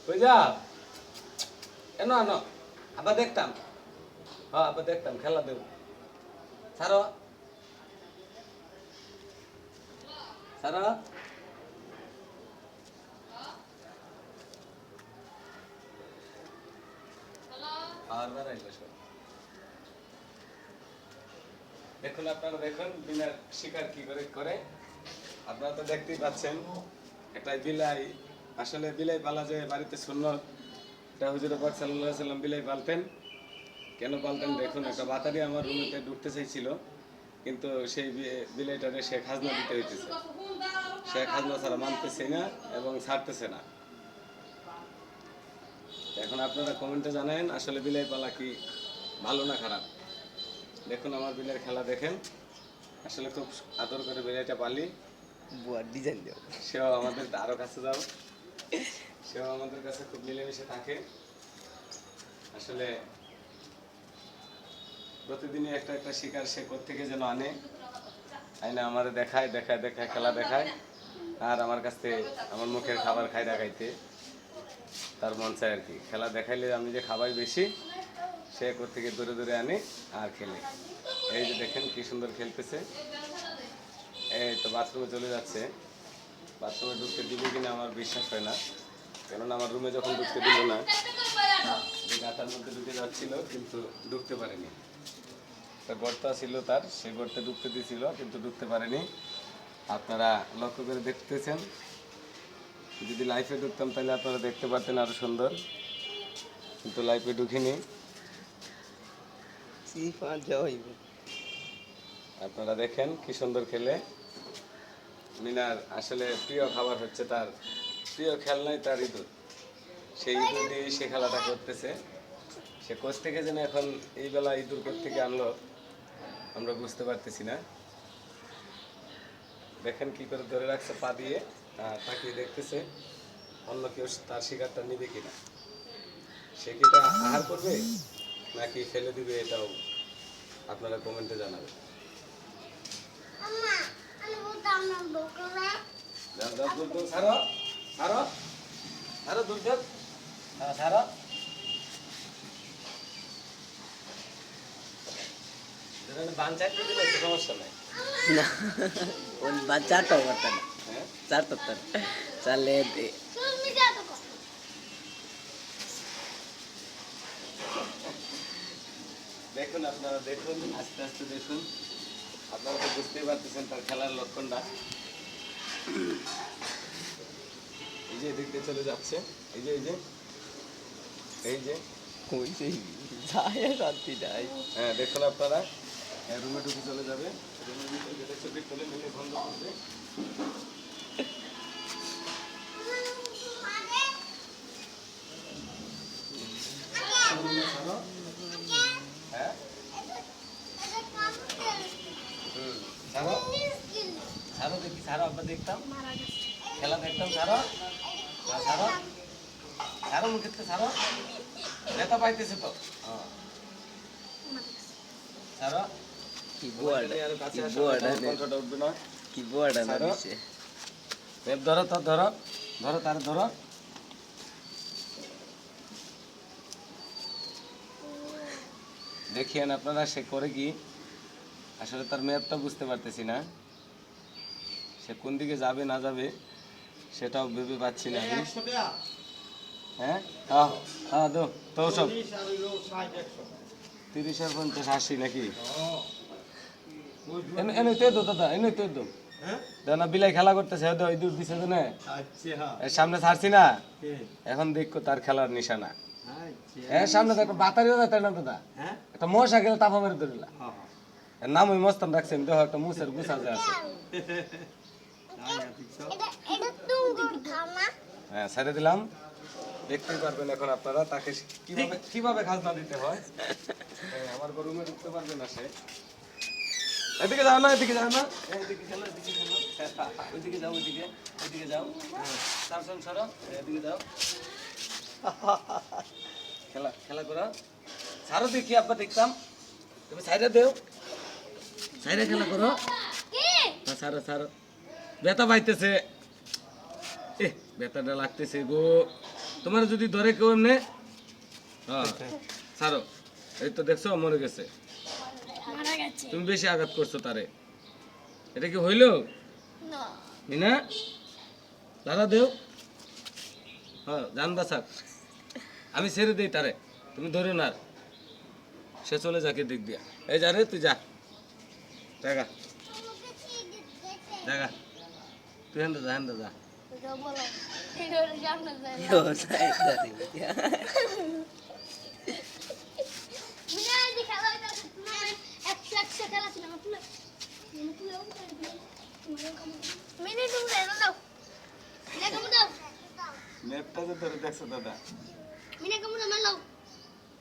কই যা এনো আনো আবার দেখতাম হ্যাঁ আবার দেখতাম খেলা দেব ছাড়ো ছাড়ো আর বেড়াইলো সব দেখুন আপনারা দেখুন বিনা শিকার কি করে করে আপনারা তো দেখতেই পাচ্ছেন একটা বিলাই আসলে বিলাই পালা যে বাড়িতে সুন্নত এটা হুজুর পাক সাল্লাল্লাহু আলাইহি সাল্লাম বিলাই পালতেন কেন পালতেন দেখুন একটা বাতারি আমার রুমেতে ঢুকতে চাইছিল কিন্তু সেই বিলাইটারে সে খাজনা দিতে হইতেছে সে খাজনা ছাড়া মানতেছে না এবং ছাড়তেছে না এখন আপনারা কমেন্টে জানেন আসলে বিলাই পালা কি ভালো না খারাপ দেখুন আমার বিলের খেলা দেখেন আসলে খুব আদর করে বিলাইটা পালি বুয়ার ডিজাইন দাও সেও আমাদের আরো কাছে যাও সেও আমাদের কাছে খুব মিলেমিশে থাকে আসলে প্রতিদিনই একটা একটা শিকার সে কোত্থেকে যেন আনে আইনা আমাদের দেখায় দেখায় দেখায় খেলা দেখায় আর আমার কাছ থেকে আমার মুখের খাবার খাই দেখাইতে তার মন চায় আর কি খেলা দেখাইলে আমি যে খাবাই বেশি সে কোত্থেকে দূরে দূরে আনে আর খেলে এই যে দেখেন কি সুন্দর খেলতেছে এই তো বাথরুমে চলে যাচ্ছে বাথরুমে ঢুকতে দিবে কিনা আমার বিশ্বাস হয় না কেননা আমার রুমে যখন ঢুকতে দিল না যে গাটার মধ্যে ঢুকে যাচ্ছিল কিন্তু ঢুকতে পারেনি একটা গর্ত ছিল তার সে গর্তে ঢুকতে দিয়েছিল কিন্তু ঢুকতে পারেনি আপনারা লক্ষ্য করে দেখতেছেন যদি লাইফে ঢুকতাম তাহলে আপনারা দেখতে পারতেন আরো সুন্দর কিন্তু লাইফে ঢুকিনি আপনারা দেখেন কি সুন্দর খেলে মিনার আসলে প্রিয় খাবার হচ্ছে তার প্রিয় খেলনাই তার ইঁদুর সেই ইঁদুর দিয়ে সে খেলাটা করতেছে সে কোচ থেকে যেন এখন এই বেলা ইঁদুর থেকে আনলো আমরা বুঝতে পারতেছি না দেখেন কি করে ধরে রাখছে পা দিয়ে তাকিয়ে দেখতেছে অন্য কেউ তার শিকারটা নিবে কিনা সে কি এটা আহার করবে নাকি ফেলে দিবে এটাও আপনারা কমেন্টে জানাবেন ছাড়ো ছাড়ো ছাড়ো দুধ ছাড়ো বান চাইতে দিলে সমস্যা নাই না ওই চারটা করতে না চারটা চালে দেখুন আপনারা দেখুন আস্তে আস্তে দেখুন আপনারা তো বুঝতেই পারতেছেন তার খেলার লক্ষণটা এই যে এদিক দিয়ে চলে যাচ্ছে এই যে এই যে এই যে শান্তি নাই হ্যাঁ দেখুন আপনারা রুমে ঢুকে চলে যাবে রুমের ভিতরে যেটা ছবি তুলে নিলে বন্ধ করবে হ্যাঁ ছাড়ো ছাড়ো দেখি ছাড়ো আমরা দেখতাম খেলা দেখতাম ছাড়ো ছাড়ো ছাড়ো মুখে ছাড়ো নেতা পাইতেছে তো ছাড়ো কি বুয়াটা কি বুয়াটা উঠবে না কি বুয়াটা না দিছে ধরো তো ধরো ধরো তার ধরো দেখিয়েন আপনারা সে করে কি আসলে তার ম্যাপটা বুঝতে পারতেছি না সে কোন দিকে যাবে না যাবে সেটাও ভেবে পাচ্ছি না আমি হ্যাঁ হ্যাঁ হ্যাঁ দো তো সব 30 আর 50 80 নাকি এনে তো দাদা এনে তো দো না বিলাই খেলা করতেছে হয়তো ওই দূর দিছে না এর সামনে ছাড়ছি না এখন দেখো তার খেলার নিশানা হ্যাঁ সামনে তো একটা বাতারিও যায় তাই না দাদা একটা মশা গেলে তাপা মেরে ধরিলা এর নাম ওই মস্তান রাখছেন দেখো একটা মুসের গুছা যে আছে হ্যাঁ ছেড়ে দিলাম দেখতেই পারবেন এখন আপনারা তাকে কিভাবে কিভাবে খাজনা দিতে হয় আমার রুমে ঢুকতে পারবে না সে এদিকে যাও না এদিকে যাও না এদিকে খেলো এদিকে খেলো ওইদিকে যাও ওইদিকে যাও সামসাম সরো এদিকে যাও খেলা খেলা করো ছাড়ো দেখি আব্বা দেখতাম তুমি সাইডে দেও সাইডে খেলা করো না ছাড়ো ছাড়ো ব্যথা পাইতেছে ব্যথাটা লাগতেছে গো তোমার যদি ধরে কেউ এমনি হ্যাঁ ছাড়ো এই তো দেখছো মরে গেছে মারা গেছে তুমি বেশি আঘাত করছো তারে এটা কি হইলো না মিনা দাদা দেও হ্যাঁ জান বাসাক আমি ছেড়ে দিই তারে তুমি ধরো না আর। সে চলে যাকে দিক দিয়া এই যা রে তুই যা জায়গা জায়গা তুই হেন্দা যা তো বলো এটা জানা যায় না ও সাইড দাদি মিনা এই যে খেলা হইতাছে তোমার একশো খেলা ছিল না তুলে মিনি তুমি রেনো দাও মিনা কামু দাও নেটটা যে ধরে দেখছো দাদা মিনা কামু দাও মারলাও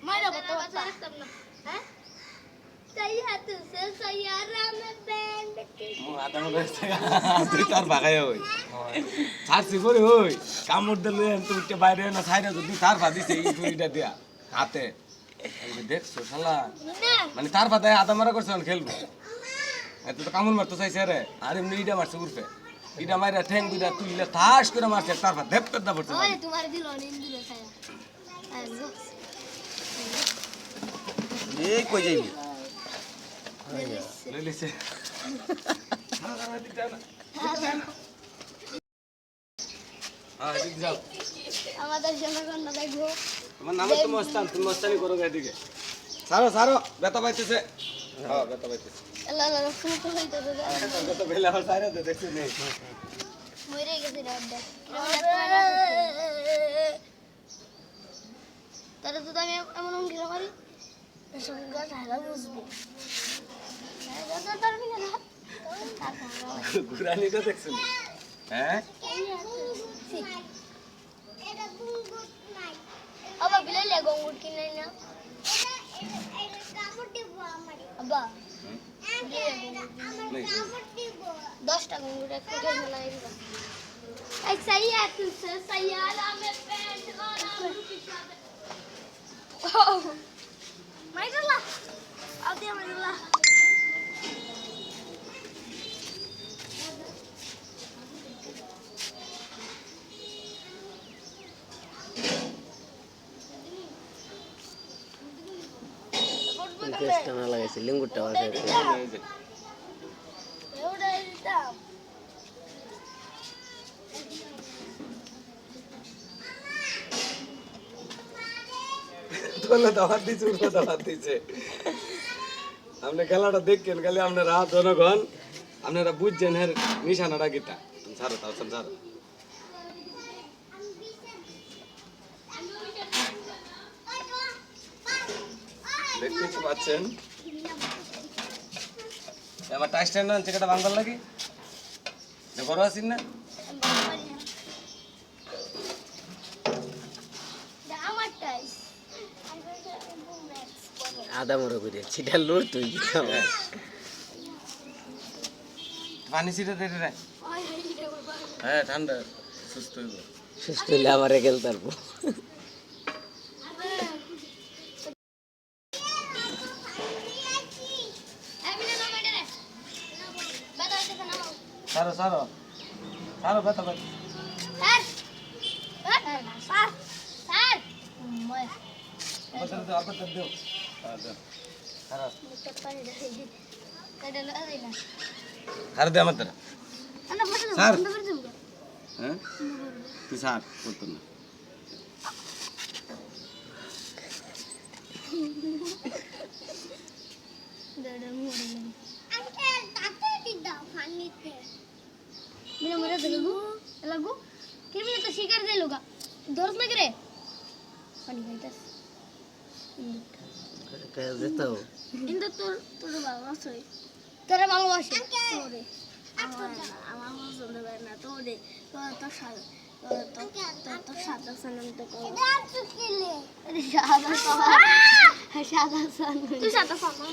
মারো তো বাচ্চা রাখতাম না হ্যাঁ তাই হাত সে সায়ারা মে ব্যান্ড মু আদানো বেসতে তুই তার ভাগাই হই ছাড়ছি করে হই কামড় দিলে তুই উঠতে বাইরে না ছাইরা যদি তার ভাদিছে এই দুইটা দিয়া হাতে এই যে দেখছো শালা মিনা মানে তার ভাদায় আদা মারা করছে এখন খেলবো এত তো কামড় মারতে চাইছে রে আর এমনি ইটা মারছে উঠবে ইটা মাইরা ঠ্যাং দুইটা তুললে ঠাস করে মারছে তার ভাত ধেপ পেদা পড়ছে ওই তোমার দিল নিন দিল ছায়া আলো এই কই যাইবি লইলিছে হ্যাঁ এদিকে যাও আমাদের জনগণ না দেখো তোমার নাম তো মস্তান তুমি মস্তানি করো এদিকে সারো ব্যথা পাইতেছে হ্যাঁ ব্যথা পাইতেছে আল্লাহ আল্লাহ তুমি তো হইতো ব্যথা পেলে আমার সাইরা তো দেখছি নেই মরে গেছে রাড্ডা তাহলে তো আমি এমন ঘিরে মারি সঙ্গে ঢালা বুঝবো ঘুরানিটা দেখছেন হ্যাঁ আবার বিলাইলে গঙ্গুর কিনে না আব্বা নেই 10টা গঙ্গুর একটা খেয়ে লাগে এই সাইয়া তুই সাইয়া আমি প্যান্ট করা মাইরলা আদিয়া মাইরলা পেস্টটা না লাগাইছি লিঙ্গুরটা বাসাইছে এওটা দিতাম তোলে দাওয়াত দিছে উল্টো দাওয়াত দিছে আপনি খেলাটা দেখছেন খালি আপনারা জনগণ আপনারা বুঝছেন এর নিশানাটা গীতা ছাড়ো তাও ছাড়ো দেখতে তো পাচ্ছেন আমার টাইস স্ট্যান্ড না চেকাটা ভাঙবার লাগি যে বড় আছেন না আমারটাই আদা মরো করে সেটা লোড তুই পানি ছিটে দে রে হ্যাঁ ঠান্ডা সুস্থ হইব সুস্থ হইলে আমারে গেল তারপর ছাড়ো ছাড়ো ছাড়ো ব্যথা ব্যথা আপত্তি দেও ছাড়ো ছাড়ো দে আমার দ্বারা স্যার হ্যাঁ তুই স্যার করতো না Mira, mira, te lagu, kira mira to শিকার দে লোগা, ধরস না করে, পানি খাইতাস, যেত কিন্তু তোর ভালোবাসে, তোরে ভালোবাসে, তোরে, আমার পছন্দ করে না, তোরে, তোর সাথে, তোর সাথে সানম তো করো, সাদা সানম, তুই সাদা সানম,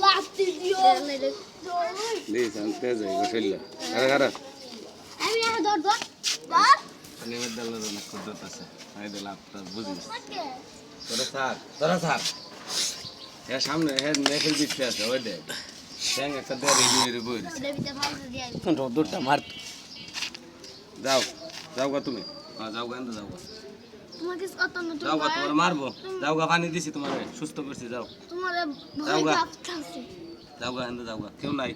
লাস্ট দিও, দেই শান্তি যাই বসিল্লা আরে আরে আমি আর দর নিমের দলের অনেক কুদরত আছে আমি দিলাম আপনার বুঝিস তোরা স্যার এর সামনে এর নেকের দিতে আছে ওই দেখ ট্যাং একটা দেয় রেডি বই দেবিতে ভালো দিয়ে রোদটা মার যাও যাও গা তুমি যাও গা যাও গা তোমার কিছু কত না যাও গা তোমার মারবো যাও গা পানি দিছি তোমারে সুস্থ করছি যাও তোমার যাও ভয় গা। কাঁপতাছে যাও গা যাও গা কেউ নাই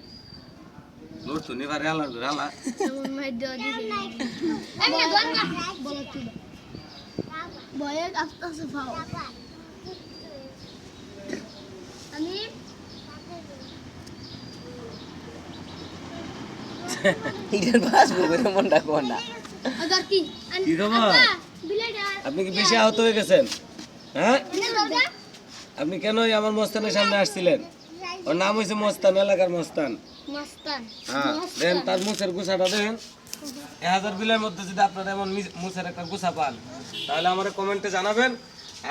লোট তো নিভারে হালা হালা এমন মাই দেওয়া দিছে এমনি ধর না বলো কি ভয়ে কাঁপতাছে ভাও আমি ইটার বাসবো করে মনটা কোন না আবার কি কি খবর? বিলেডা আপনি কি বেশি আহত হয়ে গেছেন হ্যাঁ এনে দাওটা আপনি কেন আমার মস্তানের সামনে আসছিলেন ওর নাম হয়েছে মস্তান এলাকার মস্তান মস্তান হ্যাঁ দেন তার মুছের গুছাটা দেন 1000 বিলের মধ্যে যদি আপনারা এমন মুছের একটা গুছা পান তাহলে আমার কমেন্টে জানাবেন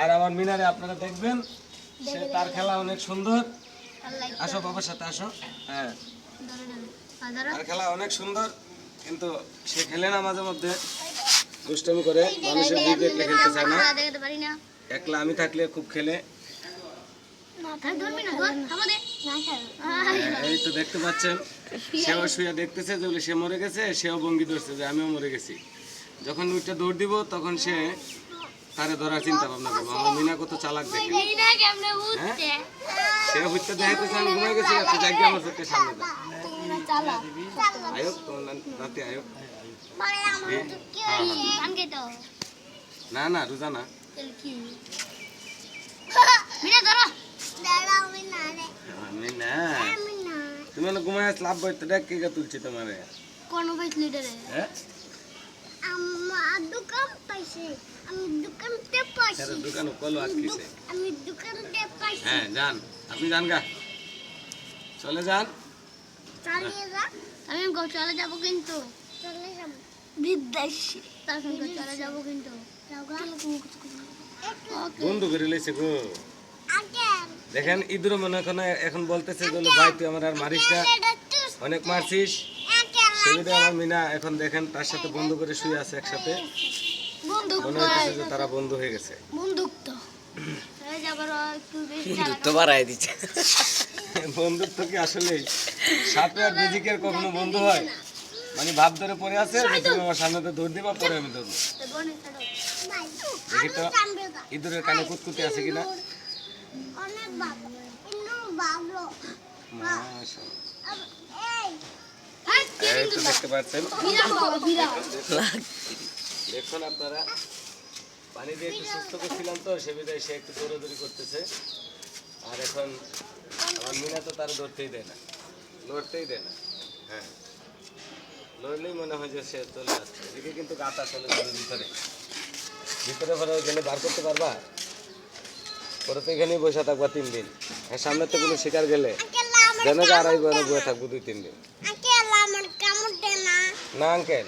আর আমার মিনারে আপনারা দেখবেন সে তার খেলা অনেক সুন্দর আল্লাহ আসো বাবার সাথে আসো হ্যাঁ আদার তার খেলা অনেক সুন্দর কিন্তু সে খেলে না মাঝে মধ্যে দুষ্টামি করে মানুষের দিকে দেখলে খেলতে চায় না দেখতে পারি না একলা আমি থাকলে খুব খেলে মাথায় ধরবি না ধর থামো দে এই তো দেখতে পাচ্ছেন সেও শুয়ে দেখতেছে যে বলে সে মরে গেছে সেও ভঙ্গি ধরছে যে আমিও মরে গেছি যখন উইটা দৌড় দিব তখন সে তারে ধরার চিন্তা ভাবনা করবো আমার মিনা কত চালাক দেখে মিনা কেমনে উঠছে সে হইতে দেখাইতেছে আমি ঘুমাই গেছি আপনি যাকে আমার চোখের সামনে দেন তোমরা চালা আয়ো তোমার নাতি আয়ো মানে আমার তো কি আনকে তো না না রোজা না তাহলে কি মিনা ধরো দাঁড়াও মিনা রে আমি না মিনা তুমি না ঘুমাই আস লাভ বইতে দেখ কে তুলছি তোমারে কোন বাইক লিডারে হ্যাঁ আমার দোকান পাইছে আমি দোকানতে পাইছি তার দোকানে কল আটকেছে আমি দোকানতে পাইছি হ্যাঁ যান আপনি যান গা চলে যান চালিয়ে যা আমি চলে যাব কিন্তু চলে যাব বিদেশ তখন চলে যাব কিন্তু বন্ধু করে লেছে গো আগে দেখেন ইদুর মনে এখন বলতেছে যে ভাই তুই আমার আর মারিস না অনেক মারছিস সেটা আমার মিনা এখন দেখেন তার সাথে বন্ধু করে শুয়ে আছে একসাথে বন্দুক মনে হচ্ছে যে তারা বন্ধু হয়ে গেছে বন্দুক তো এই যাবার একটু বেশি দূরত্ব বাড়াই দিচ্ছে বন্ধুত্ব কি আসলে সাপে আর বেজিকের কখনো বন্ধু হয় মানে ভাব ধরে পড়ে আছে যে তুমি আমার সামনে তো দৌড় দিবা পরে আমি দৌড়বো দেখি তো ইঁদুরের কানে কুতকুতি আছে কিনা অনেক ভালো ইন্দু ভালো মাশাআল্লাহ। এই এই তো দেখতে পাচ্ছেন বিরাট দেখুন আপনারা পানি দিয়ে একটু সুস্থ করছিলাম তো সে বিধায় সে একটু দৌড়াদৌড়ি করতেছে আর এখন আমার মিনা তো তার ধরতেই দেয় না লড়তেই দেয় না হ্যাঁ লড়লেই মনে হয় যে সে চলে যাচ্ছে এদিকে কিন্তু গাতা চলে যাবে ভিতরে ভিতরে ভরে গেলে বার করতে পারবা পরে তো এখানেই বসে থাকবা 3 দিন আর সামনে তো কোনো শিকার গেলে যেন আড়াই বয়ে থাকবো 2-3 দিন আঙ্কেল আমার কামড় দে না না আঙ্কেল